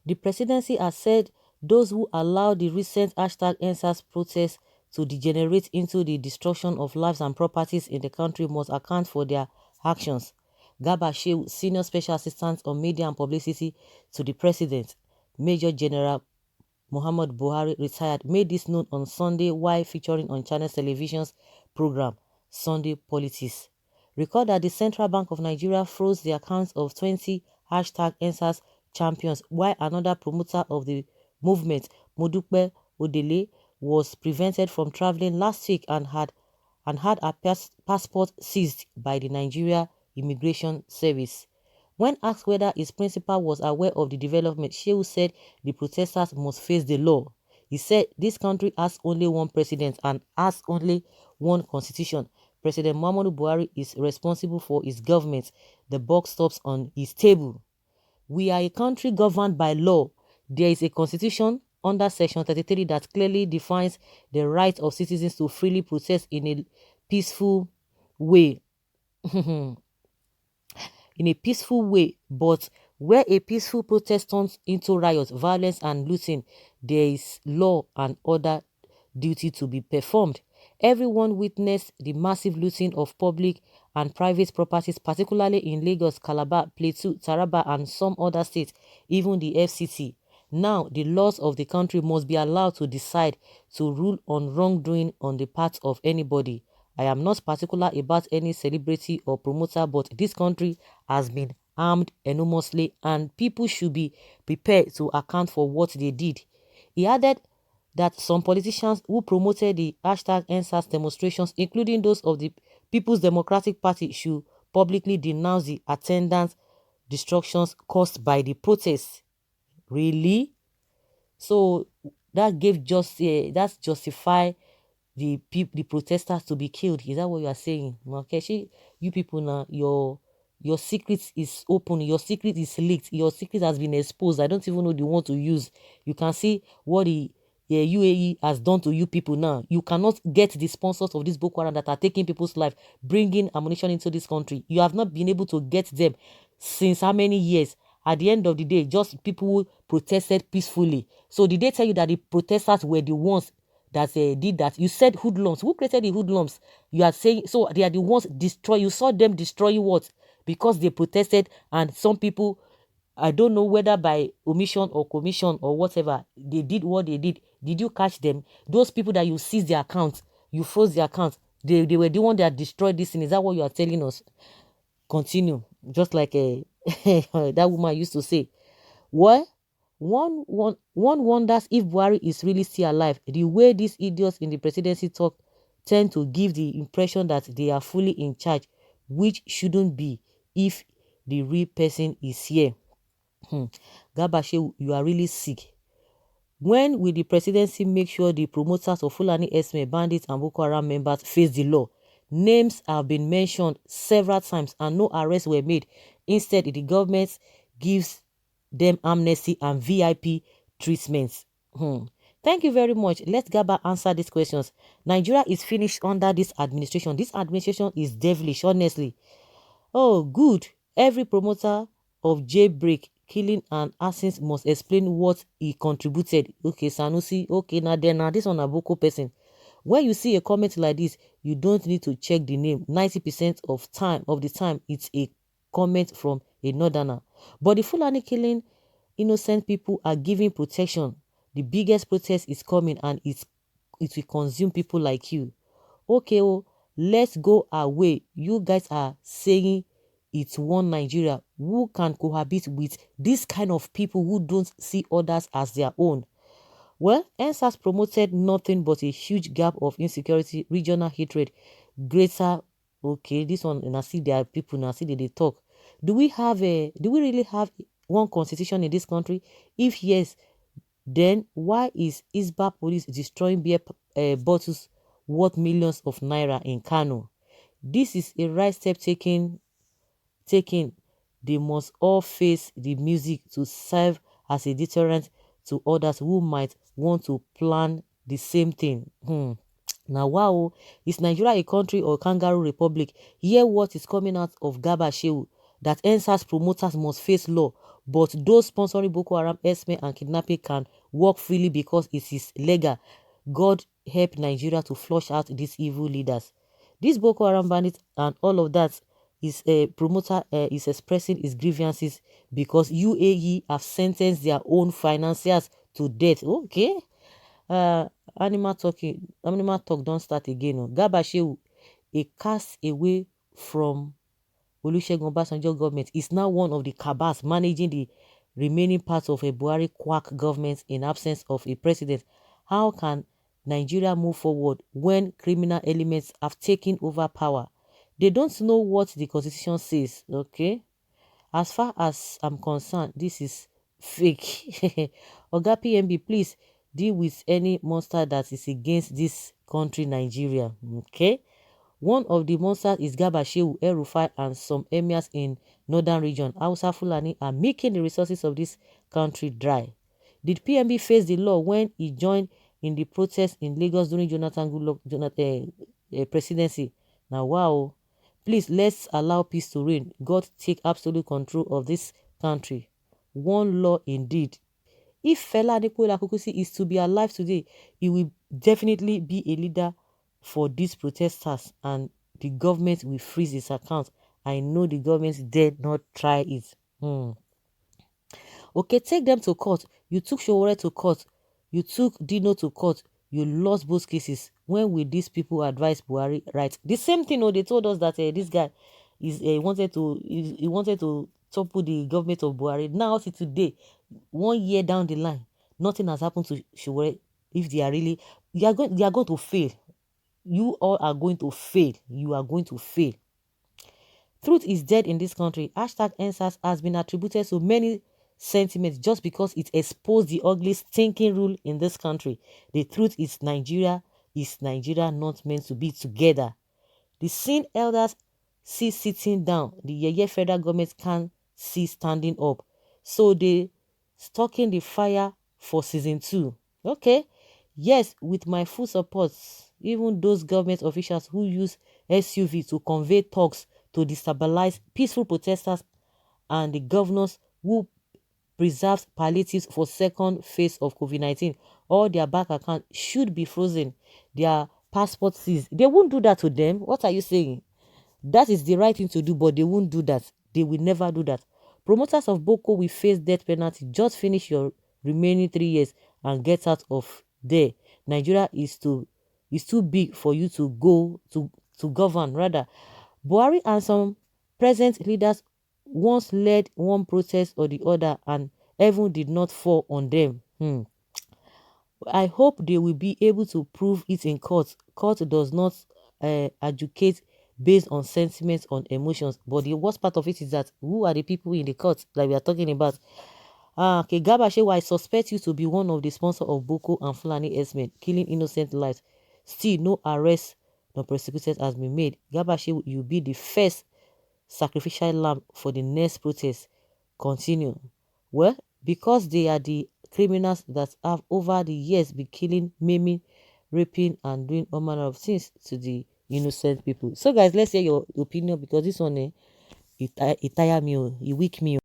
The presidency has said those who allow the recent #EndSARS protests to degenerate into the destruction of lives and properties in the country must account for their actions. Garba Shehu, Senior Special Assistant on Media and Publicity to the President, Major General Muhammad Buhari, retired, made this known on Sunday while featuring on Channels Television's program, Sunday Politics. Recall that the Central Bank of Nigeria froze the accounts of 20 #EndSARS champions, while another promoter of the movement, Modupe Odele, was prevented from traveling last week and had her passport seized by the Nigeria Immigration Service. When asked whether his principal was aware of the development, Shehu said the protesters must face the law. He said this country has only one president and has only one constitution. President Muhammadu Buhari is responsible for his government. The buck stops on his table. We are a country governed by law. There is a constitution under Section 33 that clearly defines the right of citizens to freely protest in a peaceful way. In a peaceful way, but where a peaceful protest turns into riots, violence and looting, there is law and order duty to be performed. Everyone witnessed the massive looting of public and private properties, particularly in Lagos, Calabar, Plateau, Taraba and some other states, even the FCT. Now, the laws of the country must be allowed to decide to rule on wrongdoing on the part of anybody. I am not particular about any celebrity or promoter, but this country has been harmed enormously and people should be prepared to account for what they did. He added that some politicians who promoted the #EndSARS demonstrations, including those of the People's Democratic Party, should publicly denounce the attendance destructions caused by the protests. Really? So that gave that's justify the protesters to be killed. Is that what you are saying? Okay, you people now, your secret is open, your secret is leaked, your secret has been exposed. I don't even know the one to use. You can see what the UAE has done to you people now. You cannot get the sponsors of this Boko Haram that are taking people's life, bringing ammunition into this country. You have not been able to get them since how many years? At the end of the day, just people who protested peacefully. So did they tell you that the protesters were the ones that did that? You said hoodlums. Who created the hoodlums? You are saying, so they are the ones destroy. You saw them destroying what? Because they protested, and some people, I don't know whether by omission or commission or whatever, they did what they did. Did you catch them? Those people that you seized their accounts, you froze their accounts, they were the one that destroyed this thing. Is that what you are telling us? Continue. Just like that woman used to say. What? One wonders if Buhari is really still alive. The way these idiots in the presidency talk tend to give the impression that they are fully in charge, which shouldn't be if the real person is here. Garba Shehu, you are really sick. When will the presidency make sure the promoters of Fulani Esme, bandits and Boko Haram members face the law? Names have been mentioned several times and no arrests were made. Instead, the government gives them amnesty and VIP treatments. Thank you very much. Let Garba answer these questions. Nigeria is finished under this administration. This administration is devilish, honestly. Oh, good. Every promoter of jailbreak, killing and assassins must explain what he contributed. Okay, Sanusi. Okay, now this one a Boko person. When you see a comment like this, you don't need to check the name. 90% of the time, it's a comment from a northerner. But the Fulani killing innocent people are giving protection. The biggest protest is coming and it will consume people like you. Okay, let's go away. You guys are saying it's one Nigeria. Who can cohabit with this kind of people who don't see others as their own? Well, EndSARS promoted nothing but a huge gap of insecurity, regional hatred, greater. Okay, this one, and I see there are people now see that they talk. Do we really have one constitution in this country? If yes, then why is Isba police destroying beer bottles worth millions of naira in Kano? This is a right step taken. They must all face the music to serve as a deterrent to others who might want to plan the same thing. Now, wow, is Nigeria a country or kangaroo republic? Hear what is coming out of Garba Shehu. that NSAS promoters must face law, but those sponsoring Boko Haram, herdsmen, and kidnapping can work freely because it is legal. God help Nigeria to flush out these evil leaders. This Boko Haram bandit and all of that is a promoter is expressing his grievances because UAE have sentenced their own financiers to death. Okay. Uh, animal talk don't start again. Oh. Garba Shehu, a cast away from Olusegun Obasanjo government, is now one of the cabals managing the remaining parts of a Buhari quack government in absence of a president. How can Nigeria move forward when criminal elements have taken over power? They don't know what the constitution says, okay? As far as I'm concerned, this is fake. Oga PMB, please deal with any monster that is against this country, Nigeria, okay? One of the monsters is Garba Shehu, El-Rufai, and some emirs in northern region, Hausa Fulani, are making the resources of this country dry. Did PMB face the law when he joined in the protest in Lagos during Jonathan Goodluck presidency? Now, wow. Please, let's allow peace to reign. God take absolute control of this country. One law indeed. If Fela Adekunle Akokusi is to be alive today, he will definitely be a leader for these protesters, and the government will freeze his account. I know the government did not try it. Okay, take them to court. You took Showore to court. You took Dino to court. You lost both cases. When will these people advise Buhari right? The same thing. Oh, they told us that this guy is he wanted to topple the government of Buhari. Now till today, 1 year down the line, nothing has happened to Showore. If they are really, they are going to fail. You all are going to fail. You are going to fail. Truth is dead in this country. Hashtag NSAS has been attributed to many sentiments just because it exposed the ugly, stinking rule in this country. The truth is Nigeria not meant to be together. The seen elders see sitting down. The Yeye federal government can't see standing up. So they stoking the fire for season 2. Okay. Yes, with my full support, even those government officials who use SUV to convey talks to destabilize peaceful protesters, and the governors who preserves palliatives for second phase of COVID-19, all their bank account should be frozen, their passport seized. They won't do that to them. What are you saying? That is the right thing to do, but they won't do that. They will never do that. Promoters of Boko will face death penalty. Just finish your remaining 3 years and get out of there. Nigeria is too big for you to go to govern. Rather, Buhari and some present leaders once led one protest or the other, and heaven did not fall on them. I hope they will be able to prove it in court. Court does not adjudicate based on sentiments, on emotions. But the worst part of it is that who are the people in the court that we are talking about? Okay, Garba Shehu, I suspect you to be one of the sponsors of Boko and Fulani herdsmen killing innocent lives. Still, no arrest nor prosecuted has been made. Garba Shehu, you'll be the first sacrificial lamb for the next protest. Continue. Well, because they are the criminals that have over the years been killing, maiming, raping, and doing all manner of things to the innocent people. So guys, let's hear your opinion, because this one it tire me, it weak me.